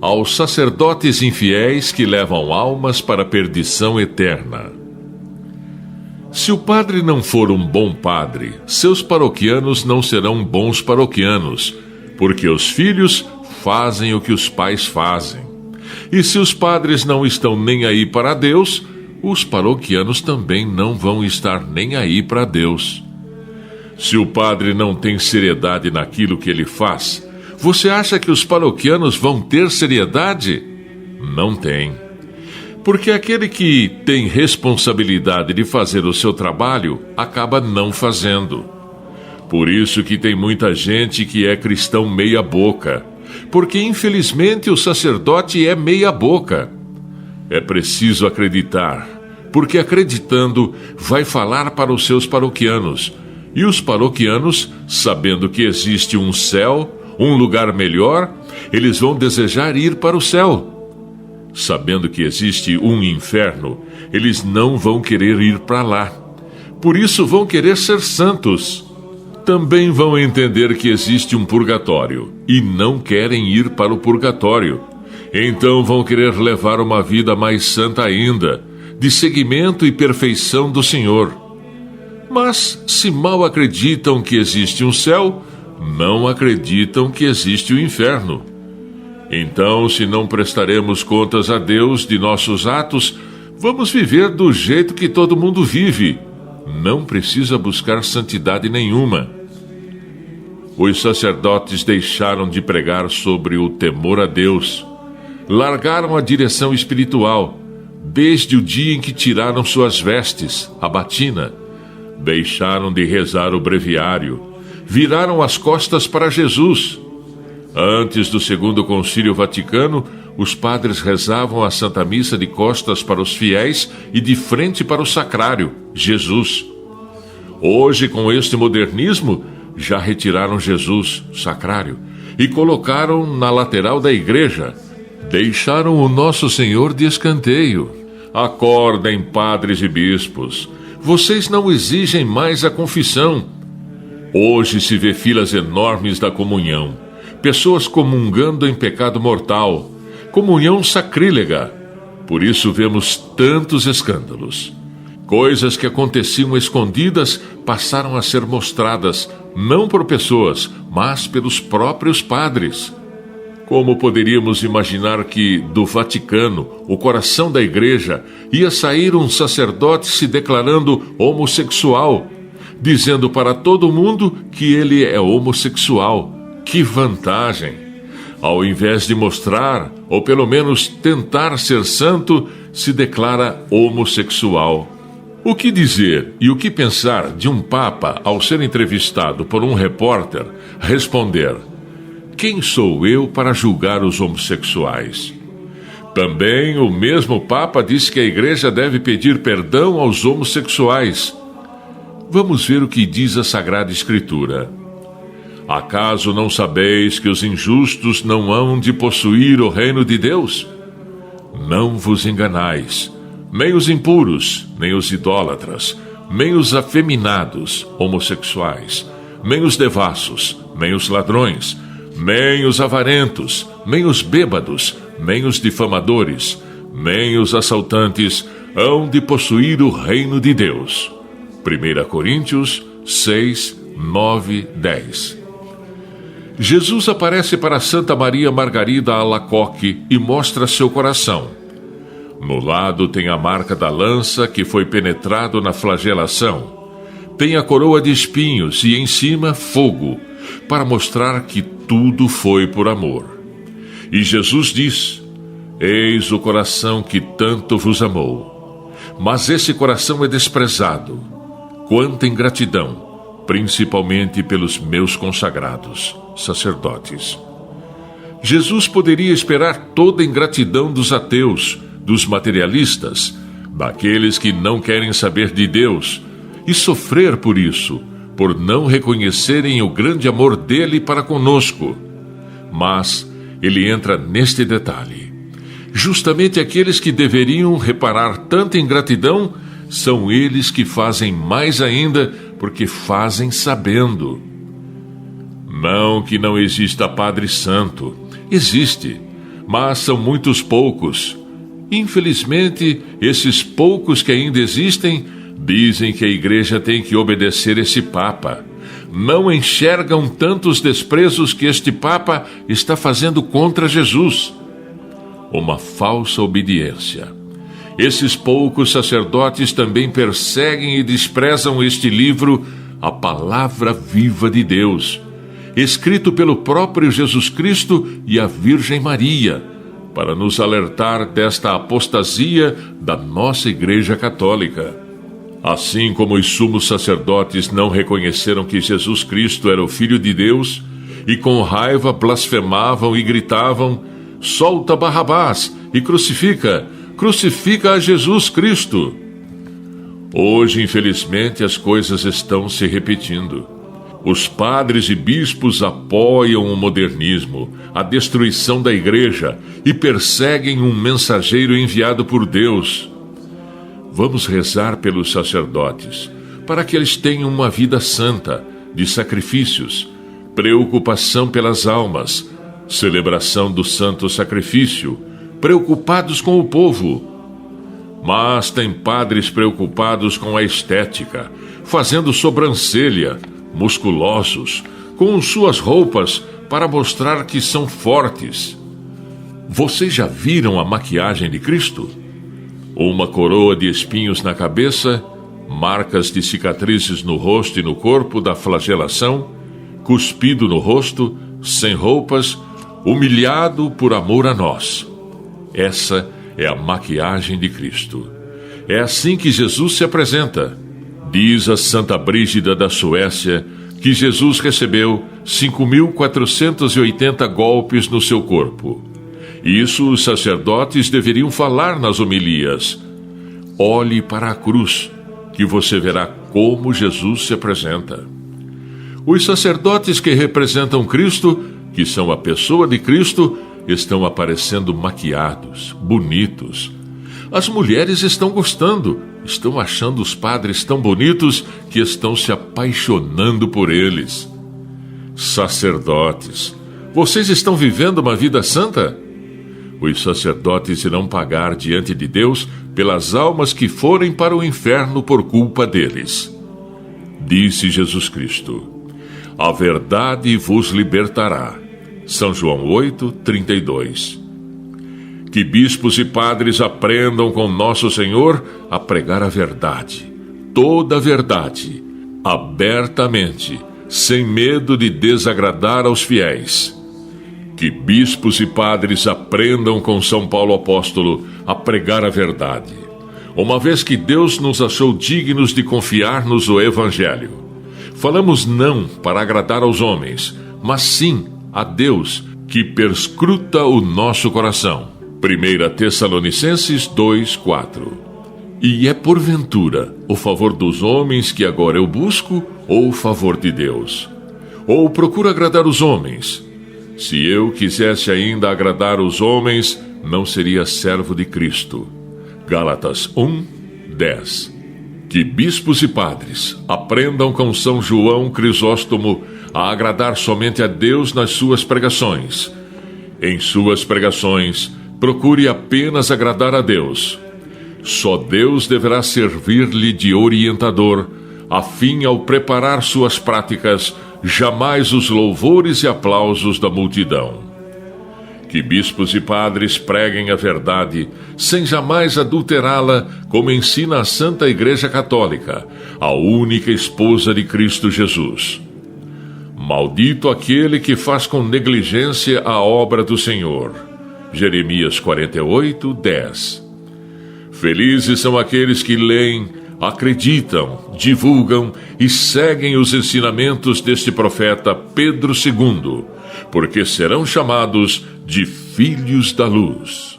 aos sacerdotes infiéis que levam almas para a perdição eterna. Se o padre não for um bom padre, seus paroquianos não serão bons paroquianos, porque os filhos fazem o que os pais fazem. E se os padres não estão nem aí para Deus, os paroquianos também não vão estar nem aí para Deus. Se o padre não tem seriedade naquilo que ele faz, você acha que os paroquianos vão ter seriedade? Não tem. Porque aquele que tem responsabilidade de fazer o seu trabalho, acaba não fazendo. Por isso que tem muita gente que é cristão meia boca, porque infelizmente o sacerdote é meia boca. É preciso acreditar, porque acreditando vai falar para os seus paroquianos, e os paroquianos, sabendo que existe um céu, um lugar melhor, eles vão desejar ir para o céu. Sabendo que existe um inferno, eles não vão querer ir para lá. Por isso vão querer ser santos. Também vão entender que existe um purgatório e não querem ir para o purgatório. Então vão querer levar uma vida mais santa ainda, de seguimento e perfeição do Senhor. Mas, se mal acreditam que existe um céu, não acreditam que existe o inferno. Então, se não prestaremos contas a Deus de nossos atos, vamos viver do jeito que todo mundo vive. Não precisa buscar santidade nenhuma. Os sacerdotes deixaram de pregar sobre o temor a Deus. Largaram a direção espiritual, desde o dia em que tiraram suas vestes, a batina. Deixaram de rezar o breviário. Viraram as costas para Jesus. Antes do Segundo Concílio Vaticano, os padres rezavam a Santa Missa de costas para os fiéis e de frente para o sacrário, Jesus. Hoje, com este modernismo, já retiraram Jesus, sacrário, e colocaram na lateral da igreja. Deixaram o Nosso Senhor de escanteio. Acordem, padres e bispos. Vocês não exigem mais a confissão. Hoje se vê filas enormes da comunhão. Pessoas comungando em pecado mortal, comunhão sacrílega. Por isso vemos tantos escândalos. Coisas que aconteciam escondidas passaram a ser mostradas, não por pessoas, mas pelos próprios padres. Como poderíamos imaginar que, do Vaticano, o coração da igreja, ia sair um sacerdote se declarando homossexual, dizendo para todo mundo que ele é homossexual? Que vantagem! Ao invés de mostrar, ou pelo menos tentar ser santo, se declara homossexual. O que dizer e o que pensar de um papa ao ser entrevistado por um repórter responder: quem sou eu para julgar os homossexuais? Também o mesmo papa disse que a igreja deve pedir perdão aos homossexuais. Vamos ver o que diz a Sagrada Escritura. Acaso não sabeis que os injustos não hão de possuir o reino de Deus? Não vos enganais, nem os impuros, nem os idólatras, nem os afeminados, homossexuais, nem os devassos, nem os ladrões, nem os avarentos, nem os bêbados, nem os difamadores, nem os assaltantes hão de possuir o reino de Deus. 1 Coríntios 6, 9, 10. Jesus aparece para Santa Maria Margarida Alacoque e mostra seu coração. No lado tem a marca da lança que foi penetrado na flagelação. Tem a coroa de espinhos e em cima fogo, para mostrar que tudo foi por amor. E Jesus diz: eis o coração que tanto vos amou. Mas esse coração é desprezado. Quanta ingratidão! Principalmente pelos meus consagrados, sacerdotes. Jesus poderia esperar toda a ingratidão dos ateus, dos materialistas, daqueles que não querem saber de Deus, e sofrer por isso, por não reconhecerem o grande amor dele para conosco. Mas ele entra neste detalhe. Justamente aqueles que deveriam reparar tanta ingratidão são eles que fazem mais ainda, porque fazem sabendo. Não que não exista Padre Santo. Existe. mas são muitos poucos. Infelizmente, esses poucos que ainda existem dizem que a igreja tem que obedecer esse Papa. Não enxergam tantos desprezos que este Papa está fazendo contra Jesus. Uma falsa obediência. Esses poucos sacerdotes também perseguem e desprezam este livro, a Palavra Viva de Deus, escrito pelo próprio Jesus Cristo e a Virgem Maria, para nos alertar desta apostasia da nossa Igreja Católica. Assim como os sumos sacerdotes não reconheceram que Jesus Cristo era o Filho de Deus, e com raiva blasfemavam e gritavam: solta Barrabás e crucifica a Jesus Cristo. Hoje, infelizmente, as coisas estão se repetindo. Os padres e bispos apoiam o modernismo, a destruição da igreja e perseguem um mensageiro enviado por Deus. Vamos rezar pelos sacerdotes, para que eles tenham uma vida santa, de sacrifícios, preocupação pelas almas, celebração do santo sacrifício, preocupados com o povo. Mas tem padres preocupados com a estética, fazendo sobrancelha, musculosos, com suas roupas para mostrar que são fortes. Vocês já viram a maquiagem de Cristo? Uma coroa de espinhos na cabeça, marcas de cicatrizes no rosto e no corpo da flagelação, cuspido no rosto, sem roupas, humilhado por amor a nós. Essa é a maquiagem de Cristo. É assim que Jesus se apresenta. Diz a Santa Brígida da Suécia que Jesus recebeu 5.480 golpes no seu corpo. Isso os sacerdotes deveriam falar nas homilias. Olhe para a cruz, que você verá como Jesus se apresenta. Os sacerdotes que representam Cristo, que são a pessoa de Cristo, estão aparecendo maquiados, bonitos. As mulheres estão gostando, estão achando os padres tão bonitos que estão se apaixonando por eles. Sacerdotes, vocês estão vivendo uma vida santa? Os sacerdotes irão pagar diante de Deus pelas almas que forem para o inferno por culpa deles. Disse Jesus Cristo: a verdade vos libertará. São João 8:32. Que bispos e padres aprendam com nosso Senhor a pregar a verdade, toda a verdade, abertamente, sem medo de desagradar aos fiéis. Que bispos e padres aprendam com São Paulo Apóstolo a pregar a verdade, uma vez que Deus nos achou dignos de confiar-nos o Evangelho. Falamos não para agradar aos homens, mas sim a Deus, que perscruta o nosso coração. 1 Tessalonicenses 2:4. E é porventura o favor dos homens que agora eu busco, ou o favor de Deus? Ou procuro agradar os homens? Se eu quisesse ainda agradar os homens, não seria servo de Cristo. Gálatas 1:10. Que bispos e padres aprendam com São João Crisóstomo a agradar somente a Deus nas suas pregações. Em suas pregações, procure apenas agradar a Deus. Só Deus deverá servir-lhe de orientador, a fim, ao preparar suas práticas, jamais os louvores e aplausos da multidão. Que bispos e padres preguem a verdade, sem jamais adulterá-la, como ensina a Santa Igreja Católica, a única esposa de Cristo Jesus. Maldito aquele que faz com negligência a obra do Senhor. Jeremias 48:10. Felizes são aqueles que leem, acreditam, divulgam e seguem os ensinamentos deste profeta Pedro II, porque serão chamados de filhos da luz.